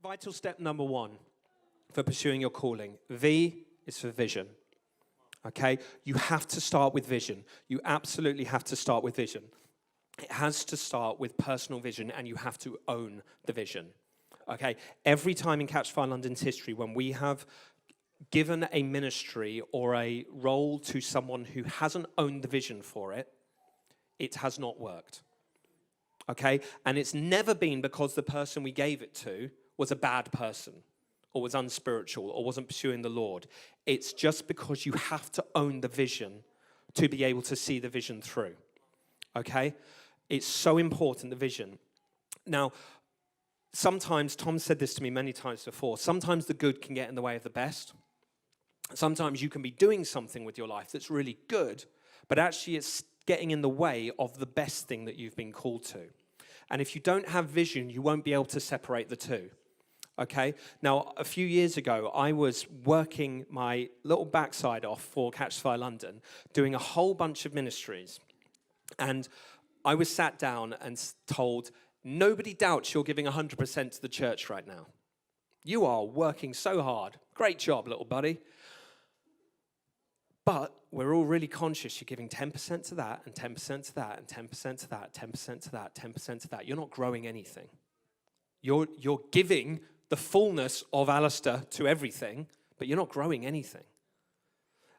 Vital step number one for pursuing your calling. V is for vision. Okay? You have to start with vision. You absolutely have to start with vision. It has to start with personal vision, and you have to own the vision. Okay? Every time in Catch Fire London's history when we have given a ministry or a role to someone who hasn't owned the vision for it, it has not worked. Okay? And it's never been because the person we gave it to was a bad person or was unspiritual or wasn't pursuing the Lord. It's just because you have to own the vision to be able to see the vision through. Okay? It's so important, the vision. Now, sometimes, Tom said this to me many times before, sometimes the good can get in the way of the best. Sometimes you can be doing something with your life that's really good, but actually it's getting in the way of the best thing that you've been called to. And if you don't have vision, you won't be able to separate the two. Okay? Now, a few years ago, I was working my little backside off for Catch Fire London, doing a whole bunch of ministries. And I was sat down and told, nobody doubts you're giving 100% to the church right now. You are working so hard. Great job, little buddy. But we're all really conscious you're giving 10% to that, and 10% to that, and 10% to that, 10% to that, 10% to that. You're not growing anything. You're giving the fullness of Alistair to everything, but you're not growing anything.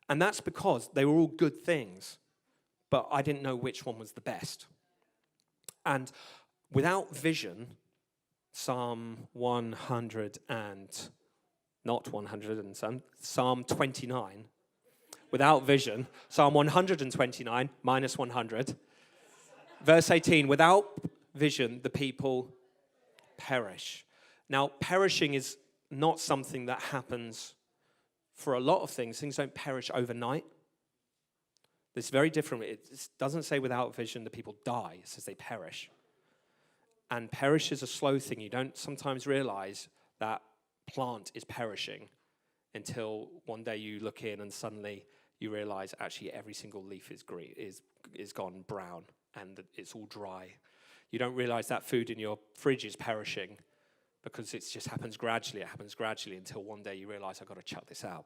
And that's because they were all good things, but I didn't know which one was the best. And without vision, Psalm 100 and, not 100 and some, Psalm 29, without vision, Psalm 129 minus 100, verse 18, without vision, the people perish. Now, perishing is not something that happens for a lot of things. Things don't perish overnight. It's very different. It doesn't say without vision the people die. It says they perish. And perish is a slow thing. You don't sometimes realize that plant is perishing until one day you look in and suddenly you realize actually every single leaf is green, is gone brown, and it's all dry. You don't realize that food in your fridge is perishing because it just happens gradually. It happens gradually until one day you realize I've got to chuck this out.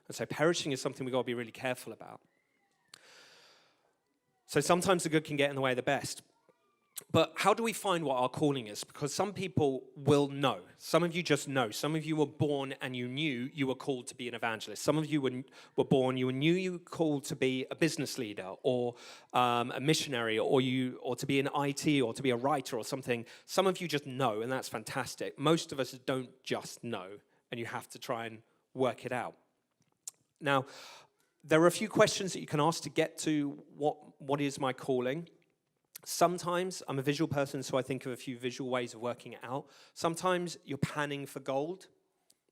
And so perishing is something we've got to be really careful about. So sometimes the good can get in the way of the best. But how do we find what our calling is? Because some people will know. Some of you just know. Some of you were born and you knew you were called to be an evangelist. Some of you were born, you knew you were called to be a business leader or a missionary or to be in IT or to be a writer or something. Some of you just know, and that's fantastic. Most of us don't just know, and you have to try and work it out. Now, there are a few questions that you can ask to get to what is my calling. Sometimes, I'm a visual person, so I think of a few visual ways of working it out. Sometimes you're panning for gold.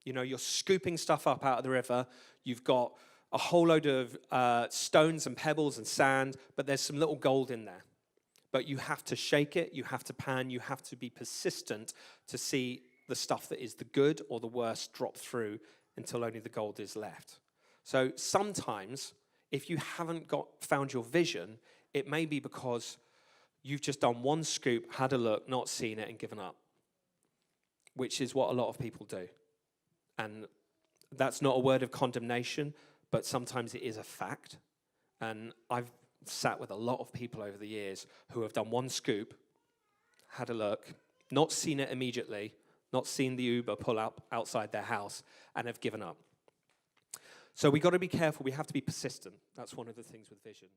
You know, you're scooping stuff up out of the river. You've got a whole load of stones and pebbles and sand, but there's some little gold in there. But you have to shake it, you have to pan, you have to be persistent to see the stuff that is the good or the worst drop through until only the gold is left. So sometimes, if you haven't found your vision, it may be because you've just done one scoop, had a look, not seen it, and given up, which is what a lot of people do. And that's not a word of condemnation, but sometimes it is a fact. And I've sat with a lot of people over the years who have done one scoop, had a look, not seen it immediately, not seen the Uber pull up outside their house, and have given up. So we've got to be careful. We have to be persistent. That's one of the things with vision.